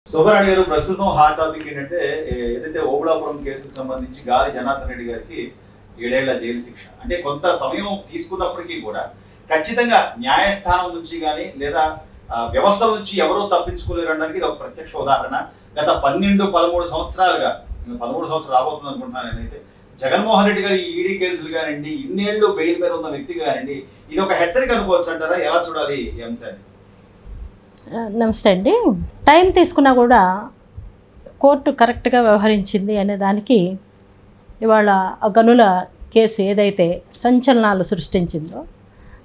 శోభరాణి గారు ప్రస్తుతం hot topic ఏంటంటే ఏదైతే ఓబుళాపురం కేసుకు సంబంధించి గాలి జనార్దన్ రెడ్డి గారికి 7 ఏళ్ల జైలు శిక్ష. అంటే కొంత సమయం తీసుకున్నప్పటికీ కూడా ఖచ్చితంగా న్యాయస్థానం నుంచి కానీ లేదా వ్యవస్థ నుంచి ఎవరో తప్పించుకోలేరు అనడానికి ఇది ఒక ప్రత్యక్ష ఉదాహరణ. గత 12-13 సంవత్సరాలుగా 13 సంవత్సరాలు రాబోతుంది అనుకుంటున్నాను నేనైతే జగన్మోహన్ రెడ్డి గారు ఈ ఈడీ కేసులు కానివ్వండి, ఇన్నేళ్లు బెయిల్ మీద ఉన్న వ్యక్తి కానివ్వండి, ఇది ఒక హెచ్చరిక అనుకోవచ్చు అంటారా? ఎలా చూడాలి ఈ అంశాన్ని? నమస్తే అండి. టైం తీసుకున్నా కూడా కోర్టు కరెక్ట్గా వ్యవహరించింది అనే దానికి ఇవాళ ఆ గనుల కేసు ఏదైతే సంచలనాలు సృష్టించిందో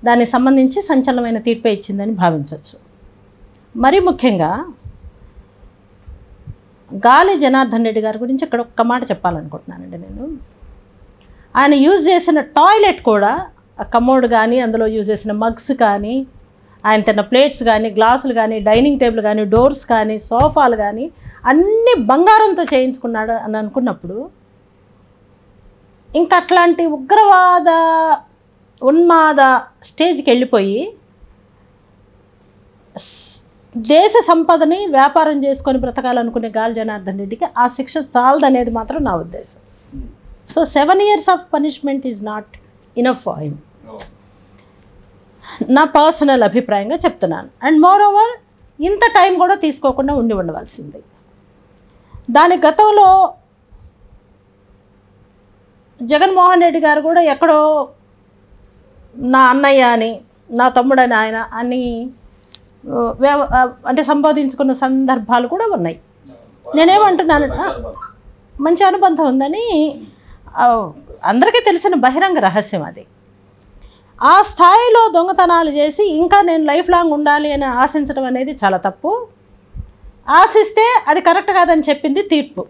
దానికి సంబంధించి సంచలనమైన తీర్పే ఇచ్చిందని భావించవచ్చు. మరీ ముఖ్యంగా గాలి జనార్దన్ రెడ్డి గారి గురించి ఇక్కడ ఒక్క మాట చెప్పాలనుకుంటున్నానండి నేను. ఆయన యూజ్ చేసిన టాయిలెట్ కూడా కమోడ్ కానీ, అందులో యూజ్ చేసిన మగ్స్ కానీ, ఆయన తిన్న ప్లేట్స్ కానీ, గ్లాసులు కానీ, డైనింగ్ టేబుల్ కానీ, డోర్స్ కానీ, సోఫాలు కానీ అన్నీ బంగారంతో చేయించుకున్నాడు అని అనుకున్నప్పుడు ఇంకా అట్లాంటి ఉగ్రవాద ఉన్మాద స్టేజ్కి వెళ్ళిపోయి దేశ సంపదని వ్యాపారం చేసుకొని బ్రతకాలనుకునే గాలి జనార్దన్ రెడ్డికి ఆ శిక్ష చాలదనేది మాత్రం నా ఉద్దేశం. So 7 years of punishment is not enough for him, నా పర్సనల్ అభిప్రాయంగా చెప్తున్నాను. అండ్ మోర్ ఓవర్ ఇంత టైం కూడా తీసుకోకుండా ఉండవలసింది. దాని గతంలో జగన్మోహన్ రెడ్డి గారు కూడా ఎక్కడో నా అన్నయ్య అని, నా తమ్ముడని ఆయన అని అంటే సంబోధించుకున్న సందర్భాలు కూడా ఉన్నాయి. నేనేమంటున్నాను, మంచి అనుబంధం ఉందని అందరికీ తెలిసిన బహిరంగ రహస్యం అది. ఆ స్థాయిలో దొంగతనాలు చేసి ఇంకా నేను లైఫ్ లాంగ్ ఉండాలి అని ఆశించడం అనేది చాలా తప్పు. ఆశిస్తే అది కరెక్ట్ కాదని చెప్పింది తీర్పు.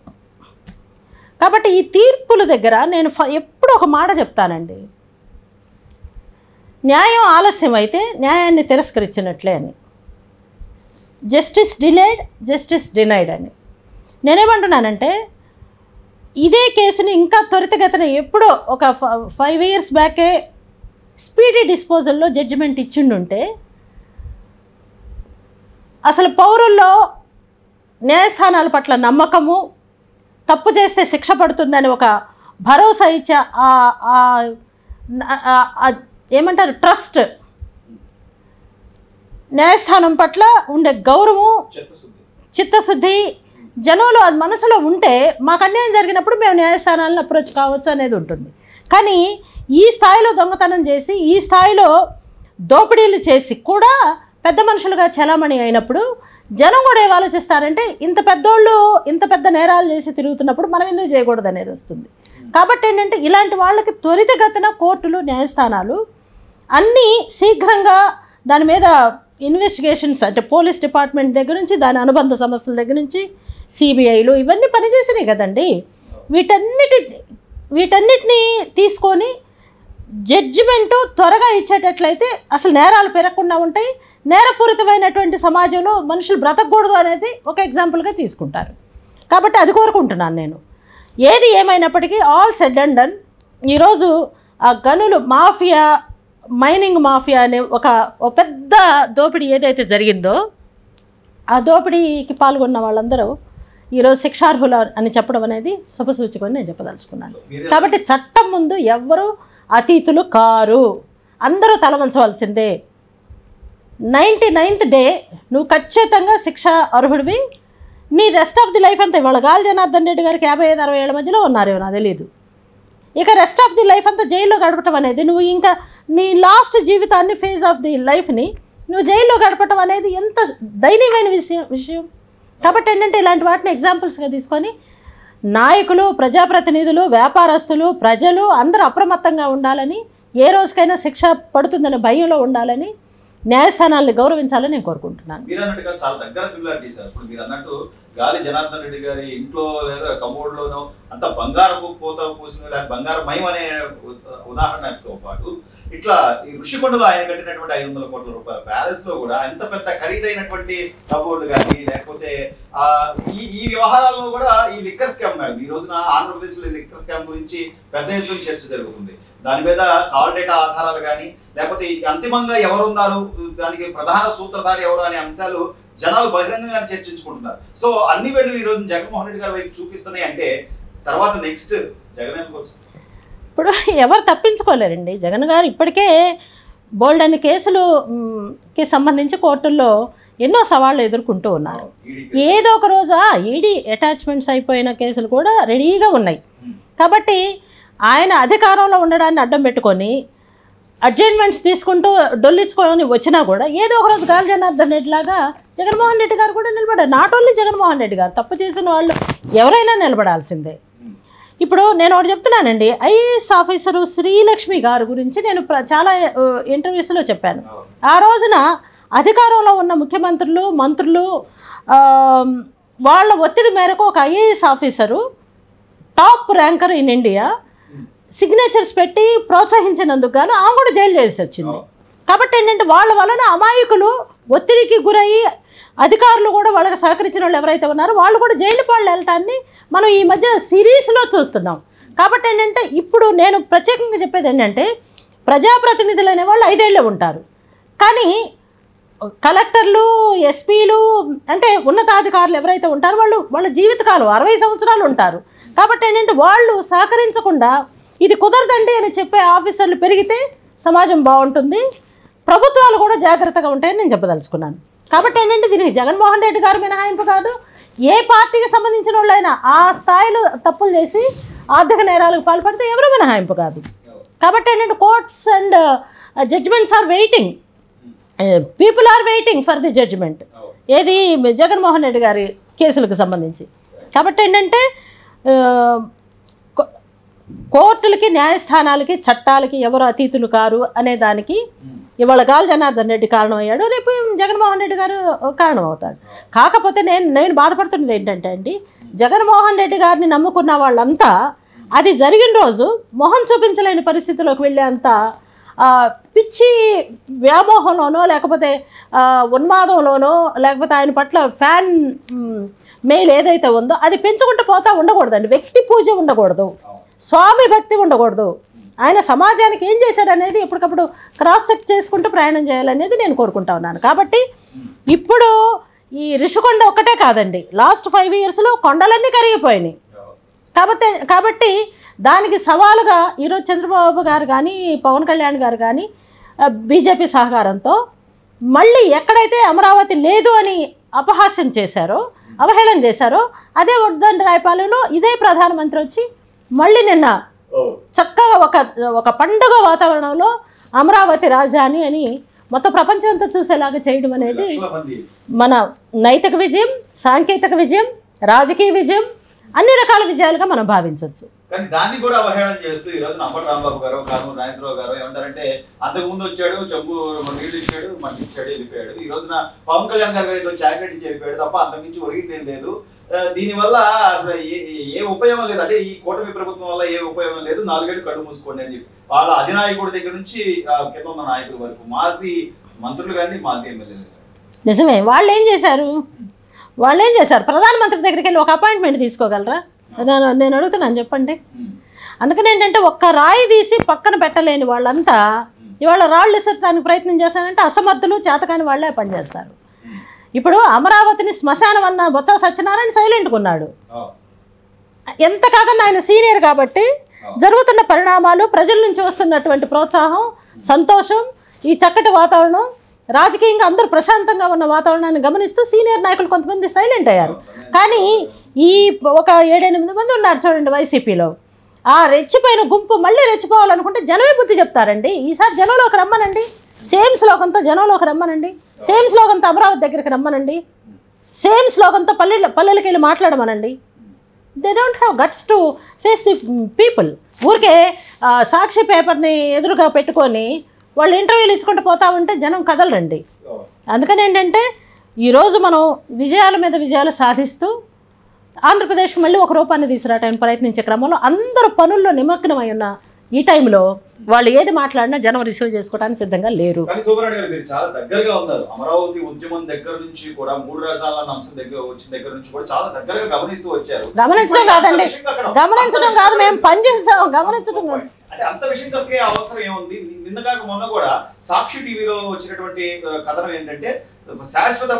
కాబట్టి ఈ తీర్పుల దగ్గర నేను ఎప్పుడు ఒక మాట చెప్తానండి, న్యాయం ఆలస్యం అయితే న్యాయాన్ని తిరస్కరించినట్లే అని. జస్టిస్ డిలేడ్, జస్టిస్ డినైడ్ అని. నేనేమంటున్నానంటే ఇదే కేసుని ఇంకా త్వరితగతిన ఎప్పుడో ఒక 5 years బ్యాకే స్పీడీ డిస్పోజల్లో జడ్జిమెంట్ ఇచ్చిండుంటే అసలు పౌరుల్లో న్యాయస్థానాల పట్ల నమ్మకము, తప్పు చేస్తే శిక్ష పడుతుందని ఒక భరోసా ఇచ్చే ఏమంటారు ట్రస్ట్, న్యాయస్థానం పట్ల ఉండే గౌరవం, చిత్తశుద్ధి జనంలో అది మనసులో ఉంటే మాకు అన్యాయం జరిగినప్పుడు మేము న్యాయస్థానాలను అప్రోచ్ కావచ్చు అనేది ఉంటుంది. కానీ ఈ స్థాయిలో దొంగతనం చేసి, ఈ స్థాయిలో దోపిడీలు చేసి కూడా పెద్ద మనుషులుగా చలామణి అయినప్పుడు జనం కూడా ఏం ఆలోచిస్తారంటే ఇంత పెద్దోళ్ళు ఇంత పెద్ద నేరాలు చేసి తిరుగుతున్నప్పుడు మనం ఎందుకు చేయకూడదు అనేది వస్తుంది. కాబట్టి ఏంటంటే ఇలాంటి వాళ్ళకి త్వరితగతిన కోర్టులు, న్యాయస్థానాలు అన్నీ శీఘ్రంగా దాని మీద ఇన్వెస్టిగేషన్స్, అంటే పోలీస్ డిపార్ట్మెంట్ దగ్గర నుంచి దాని అనుబంధ సంస్థల దగ్గర నుంచి సిబిఐలు ఇవన్నీ పనిచేసినాయి కదండి. వీటన్నిటినీ తీసుకొని జడ్జిమెంటు త్వరగా ఇచ్చేటట్లయితే అసలు నేరాలు పెరగకుండా ఉంటాయి. నేరపూరితమైనటువంటి సమాజంలో మనుషులు బ్రతకూడదు అనేది ఒక ఎగ్జాంపుల్గా తీసుకుంటారు. కాబట్టి అది కోరుకుంటున్నాను నేను. ఏది ఏమైనప్పటికీ ఆల్ సెడ్ అండ్ డన్, ఈరోజు ఆ గనులు మాఫియా, మైనింగ్ మాఫియా అనే ఒక పెద్ద దోపిడీ ఏదైతే జరిగిందో ఆ దోపిడీకి పాల్గొన్న వాళ్ళందరూ ఈరోజు శిక్షార్హులు అని చెప్పడం అనేది శుభసూచకం నేను చెప్పదలుచుకున్నాను. కాబట్టి చట్టం ముందు ఎవ్వరూ అతీతులు కారు, అందరూ తలవంచవలసిందే. 99th డే నువ్వు ఖచ్చితంగా శిక్ష అర్హుడివి. నీ రెస్ట్ ఆఫ్ ది లైఫ్ అంతా, ఇవాళ గాలి జనార్దన్ రెడ్డి గారికి 55-60 ఏళ్ళ మధ్యలో ఉన్నారేమో నాకు తెలియదు. ఇక రెస్ట్ ఆఫ్ ది లైఫ్ అంతా జైల్లో గడపటం అనేది, నువ్వు ఇంకా నీ లాస్ట్ జీవితాన్ని, ఫేజ్ ఆఫ్ ది లైఫ్ని నువ్వు జైల్లో గడపటం అనేది ఎంత దయనీయమైన విషయం. కాబట్టి ఏంటంటే ఇలాంటి వాటిని ఎగ్జాంపుల్స్గా తీసుకొని నాయకులు, ప్రజాప్రతినిధులు, వ్యాపారస్తులు, ప్రజలు అందరూ అప్రమత్తంగా ఉండాలని, ఏ రోజుకైనా శిక్ష పడుతుందనే భయంలో ఉండాలని, న్యాయస్థానాలను గౌరవించాలని నేను కోరుకుంటున్నాను. మీరు అన్నట్టుగా చాలా దగ్గర సిమిలారిటీ సార్. ఇప్పుడు మీరు అన్నట్టు గాలి జనార్దన్ రెడ్డి గారి ఇంట్లో లేదా కమోడ్లోనో అంత బంగారపు పూత పూసిన లేదా బంగారమయం అనే ఉదాహరణతో పాటు ఇట్లా ఈ ఋషికొండలో ఆయన కట్టినటువంటి 500 కోట్ల రూపాయల ప్యాలెస్ లో కూడా ఎంత పెద్ద ఖరీదైనటువంటి కబోర్డు కానీ, లేకపోతే ఈ వ్యవహారాల్లో కూడా ఈ లిక్కర్ స్కామ్ మేడం ఈ రోజున ఆంధ్రప్రదేశ్ లో లిక్కర్ స్కామ్ గురించి పెద్ద ఎత్తున చర్చ జరుగుతుంది. దాని మీద కాల్ డేటా ఆధారాలు కానీ, లేకపోతే అంతిమంగా ఎవరున్నారు, దానికి ప్రధాన సూత్రధారి ఎవరు అనే అంశాలు జనాలు బహిరంగంగా చర్చించుకుంటున్నారు. సో అన్ని వేళ్ళు ఈ రోజు జగన్మోహన్ రెడ్డి గారి వైపు చూపిస్తున్నాయి అంటే తర్వాత నెక్స్ట్ జగన్ అనుకోవచ్చు. ఇప్పుడు ఎవరు తప్పించుకోలేరండి. జగన్ గారు ఇప్పటికే బోల్డ్ అన్ని కేసులుకి సంబంధించి కోర్టుల్లో ఎన్నో సవాళ్ళు ఎదుర్కొంటూ ఉన్నారు. ఏదో ఒక రోజు ఈడీ అటాచ్మెంట్స్ అయిపోయిన కేసులు కూడా రెడీగా ఉన్నాయి. కాబట్టి ఆయన అధికారంలో ఉండడాన్ని అడ్డం పెట్టుకొని అడ్జస్ట్మెంట్స్ తీసుకుంటూ డొల్లించుకొని వచ్చినా కూడా ఏదో ఒక రోజు గాలి జనార్దన్ రెడ్డి లాగా జగన్మోహన్ రెడ్డి గారు కూడా నిలబడారు. నాట్ ఓన్లీ జగన్మోహన్ రెడ్డి గారు, తప్పు చేసిన వాళ్ళు ఎవరైనా నిలబడాల్సిందే. ఇప్పుడు నేను ఒకటి చెప్తున్నానండి, ఐఏఎస్ ఆఫీసరు శ్రీలక్ష్మి గారి గురించి నేను చాలా ఇంటర్వ్యూస్లో చెప్పాను. ఆ రోజున అధికారంలో ఉన్న ముఖ్యమంత్రులు, మంత్రులు వాళ్ళ ఒత్తిడి మేరకు ఒక IAS officer, top ranker in India, signatures పెట్టి ప్రోత్సహించినందుకు గాను ఆమె కూడా జైలు చేసి వచ్చింది. కాబట్టి ఏంటంటే వాళ్ళ వలన అమాయకులు ఒత్తిడికి గురయ్యి అధికారులు కూడా వాళ్ళకి సహకరించిన వాళ్ళు ఎవరైతే ఉన్నారో వాళ్ళు కూడా జైలు పాళ్ళు వెళ్ళటాన్ని మనం ఈ మధ్య సిరీస్లో చూస్తున్నాం. కాబట్టి ఏంటంటే ఇప్పుడు నేను ప్రత్యేకంగా చెప్పేది ఏంటంటే ప్రజాప్రతినిధులు అనేవాళ్ళు 5 ఏళ్ళే ఉంటారు. కానీ కలెక్టర్లు, ఎస్పీలు అంటే ఉన్నతాధికారులు ఎవరైతే ఉంటారో వాళ్ళ జీవితకాలం 60 సంవత్సరాలు ఉంటారు. కాబట్టి ఏంటంటే వాళ్ళు సహకరించకుండా ఇది కుదరదండి అని చెప్పే ఆఫీసర్లు పెరిగితే సమాజం బాగుంటుంది, ప్రభుత్వాలు కూడా జాగ్రత్తగా ఉంటాయని నేను చెప్పదలుచుకున్నాను. కాబట్టి ఏంటంటే దీనికి జగన్మోహన్ రెడ్డి గారు మినహాయింపు కాదు, ఏ పార్టీకి సంబంధించిన వాళ్ళైనా ఆ స్థాయిలో తప్పులు చేసి ఆర్థిక నేరాలకు పాల్పడితే ఎవరు మినహాయింపు కాదు. కాబట్టి ఏంటంటే courts and judgements are waiting, people are waiting for the judgement, ఏది జగన్మోహన్ రెడ్డి గారి కేసులకు సంబంధించి. కాబట్టి ఏంటంటే కోర్టులకి, న్యాయస్థానాలకి, చట్టాలకి ఎవరు అతీతులు కారు అనే దానికి ఇవాళ గాలి జనార్దన్ రెడ్డి కారణం అయ్యాడు, రేపు జగన్మోహన్ రెడ్డి గారు కారణం అవుతాడు. కాకపోతే నేను బాధపడుతున్నది ఏంటంటే అండి, జగన్మోహన్ రెడ్డి గారిని నమ్ముకున్న వాళ్ళంతా అది జరిగిన రోజు మొహం చూపించలేని పరిస్థితిలోకి వెళ్ళేంత పిచ్చి వ్యామోహంలోనో లేకపోతే ఉన్మాదంలోనో లేకపోతే ఆయన పట్ల ఫ్యాన్ మెయిల్ ఏదైతే ఉందో అది పెంచుకుంటూ పోతా ఉండకూడదండి. వ్యక్తి పూజ ఉండకూడదు, స్వామి భక్తి ఉండకూడదు. ఆయన సమాజానికి ఏం చేశాడనేది ఎప్పటికప్పుడు క్రాస్ చెక్ చేసుకుంటూ ప్రయాణం చేయాలనేది నేను కోరుకుంటా ఉన్నాను. కాబట్టి ఇప్పుడు ఈ రిషికొండ ఒక్కటే కాదండి, లాస్ట్ 5 ఇయర్స్లో కొండలన్నీ కరిగిపోయినాయి. కాబట్టి దానికి సవాలుగా ఈరోజు చంద్రబాబు గారు కానీ, పవన్ కళ్యాణ్ గారు కానీ బీజేపీ సహకారంతో మళ్ళీ ఎక్కడైతే అమరావతి లేదు అని అపహాస్యం చేశారో, అవహేళన చేశారో, అదే ఉద్దండరాయపాలెంలో ఇదే ప్రధానమంత్రి వచ్చి మళ్ళీ నిన్న చక్కగా ఒక పండుగ వాతావరణంలో అమరావతి రాజధాని అని మొత్తం ప్రపంచం అంతా చూసేలాగా చేయడం అనేది మన నైతిక విజయం, సాంకేతిక విజయం, రాజకీయ విజయం, అన్ని రకాల విజయాలుగా మనం భావించవచ్చు. కానీ దాన్ని కూడా అవహేళన చేస్తూ ఈ రోజున అంబటి రాంబాబు గారు, కానూరు నాగేశ్వరరావు గారు ఏమంటారంటే అంతకు ముందు వచ్చాడు, చెంబు నీళ్లు ఇచ్చాడు, మనకి ఇచ్చాడు, వెళ్ళిపోయాడు. ఈ రోజున పవన్ కళ్యాణ్ గారు ఏదో చాక్లెట్ ఇచ్చి వెళ్ళిపోయాడు తప్ప అంతకుమించి ఒరిగిందేం లేదు. దీనివల్ల అసలు ఏ ఉపయోగం లేదు, అంటే ఈ కూటమి ప్రభుత్వం వల్ల ఏ ఉపయోగం లేదు, 4 ఏళ్ళు కళ్ళు మూసుకోండి అని చెప్పి వాళ్ళ అధినాయకుడి దగ్గర నుంచి కింద ఉన్న నాయకుల వరకు, మాజీ మంత్రులు కానీ మాజీ ఎమ్మెల్యేలు. నిజమే, వాళ్ళు ఏం చేశారు? ప్రధానమంత్రి దగ్గరికి వెళ్ళి ఒక అపాయింట్మెంట్ తీసుకోగలరా? నేను అడుగుతున్నాను, చెప్పండి. అందుకని ఏంటంటే ఒక్క రాయి తీసి పక్కన పెట్టలేని వాళ్ళంతా ఇవాళ రాళ్ళు ఇసెత్తడానికి ప్రయత్నం చేస్తారంటే అసమర్థులు, చేతకాని వాళ్ళే పనిచేస్తారు. ఇప్పుడు అమరావతిని శ్మశానం అన్న బొత్స సత్యనారాయణ సైలెంట్గా ఉన్నాడు. ఎంత కాదన్నా ఆయన సీనియర్ కాబట్టి జరుగుతున్న పరిణామాలు, ప్రజల నుంచి వస్తున్నటువంటి ప్రోత్సాహం, సంతోషం, ఈ చక్కటి వాతావరణం, రాజకీయంగా అందరూ ప్రశాంతంగా ఉన్న వాతావరణాన్ని గమనిస్తూ సీనియర్ నాయకులు కొంతమంది సైలెంట్ అయ్యారు. కానీ ఈ ఒక 7-8 మంది ఉన్నారు చూడండి వైసీపీలో, ఆ రెచ్చిపోయిన గుంపు మళ్ళీ రెచ్చిపోవాలనుకుంటే జనమే బుద్ధి చెప్తారండి. ఈసారి జనంలోకి రమ్మనండి, సేమ్ స్లోగన్తో జనంలోకి రమ్మనండి, సేమ్ స్లోగన్తో అమరావతి దగ్గరికి రమ్మనండి, సేమ్ స్లోగన్తో పల్లెలకి వెళ్ళి మాట్లాడమనండి. They don't have guts to face the people. ఊరికే సాక్షి పేపర్ని ఎదురుగా పెట్టుకొని వాళ్ళు ఇంటర్వ్యూలు ఇచ్చుకుంటూ పోతా ఉంటే జనం కదలరండి. అందుకని ఏంటంటే ఈరోజు మనం విజయాల మీద విజయాలు సాధిస్తూ ఆంధ్రప్రదేశ్కి మళ్ళీ ఒక రూపాన్ని తీసుకురావడానికి ప్రయత్నించే క్రమంలో అందరూ పనుల్లో నిమగ్నమై ఉన్న ఈ టైంలో వాళ్ళు ఏది మాట్లాడినా జనం రిసీవ్ చేసుకోవడానికి సిద్ధంగా లేరు. కానీ సుబ్బారెడ్డి గారు మీరు చాలా దగ్గరగా ఉన్నారు. అమరావతి ఉద్యమం దగ్గర నుంచి కూడా 3 రాజధానుల అంశం వచ్చిన దగ్గర నుంచి కూడా చాలా దగ్గరగా గమనిస్తూ వచ్చారు. గమనించడం కాదండి, గమనించడం కాదు, మేము పనిచేస్తాం, గమనించడం కాదు. అంటే అంత విషయం కక్కే అవసరం ఏముంది? నిన్న కాక మొన్న కూడా సాక్షి టీవీలో వచ్చినటువంటి కథనం ఏంటంటే శాశ్వత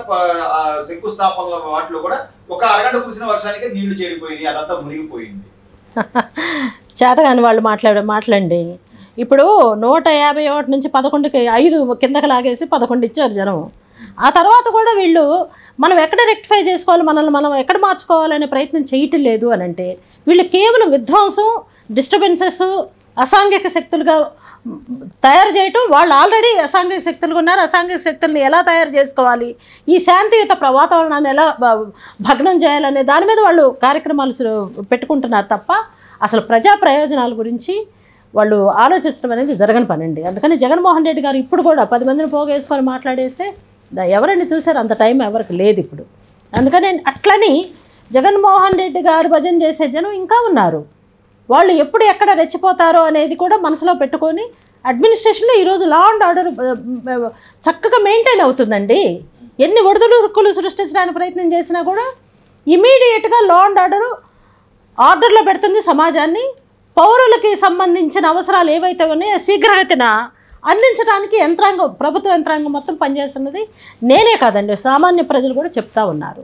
శంకుస్థాపనల వాటిలో కూడా ఒక అరగంట కురిసిన వర్షానికి నీళ్లు చేరిపోయినాయి, అదంతా మునిగిపోయింది. చేతగాని వాళ్ళు మాట్లాడండి. ఇప్పుడు 151 నుంచి 11కి 5 కిందకి లాగేసి 11 ఇచ్చారు జనం. ఆ తర్వాత కూడా వీళ్ళు మనం ఎక్కడ రెక్టిఫై చేసుకోవాలి, మనల్ని మనం ఎక్కడ మార్చుకోవాలనే ప్రయత్నం చేయటం లేదు అని అంటే వీళ్ళు కేవలం విధ్వంసం, డిస్టర్బెన్సెస్, అసాంఘిక శక్తులుగా తయారు చేయటం. వాళ్ళు ఆల్రెడీ అసాంఘిక శక్తులుగా ఉన్నారు. అసాంఘిక శక్తుల్ని ఎలా తయారు చేసుకోవాలి, ఈ శాంతియుత వాతావరణాన్ని ఎలా భగ్నం చేయాలనే దాని మీద వాళ్ళు కార్యక్రమాలు పెట్టుకుంటున్నారు తప్ప అసలు ప్రజా ప్రయోజనాల గురించి వాళ్ళు ఆలోచించడం అనేది జరగని పనండి. అందుకని జగన్మోహన్ రెడ్డి గారు ఇప్పుడు కూడా 10 మందిని పోగేసుకొని మాట్లాడేస్తే ఎవరైనా చూసారు, అంత టైం ఎవరికి లేదు ఇప్పుడు. అందుకని అట్లని జగన్మోహన్ రెడ్డి గారు భజన చేసే జనం ఇంకా ఉన్నారు. వాళ్ళు ఎప్పుడు ఎక్కడ రెచ్చిపోతారో అనేది కూడా మనసులో పెట్టుకొని అడ్మినిస్ట్రేషన్లో ఈరోజు లా అండ్ ఆర్డర్ చక్కగా మెయింటైన్ అవుతుందండి. ఎన్ని ఒడిదుడుకులు సృష్టించడానికి ప్రయత్నం చేసినా కూడా ఇమీడియట్గా లా అండ్ ఆర్డర్లో పెడుతుంది సమాజాన్ని. పౌరులకి సంబంధించిన అవసరాలు ఏవైతే ఉన్నాయో శీఘ్రగతిన అందించడానికి ప్రభుత్వ యంత్రాంగం మొత్తం పనిచేస్తున్నది. నేనే కాదండి, సామాన్య ప్రజలు కూడా చెప్తా ఉన్నారు.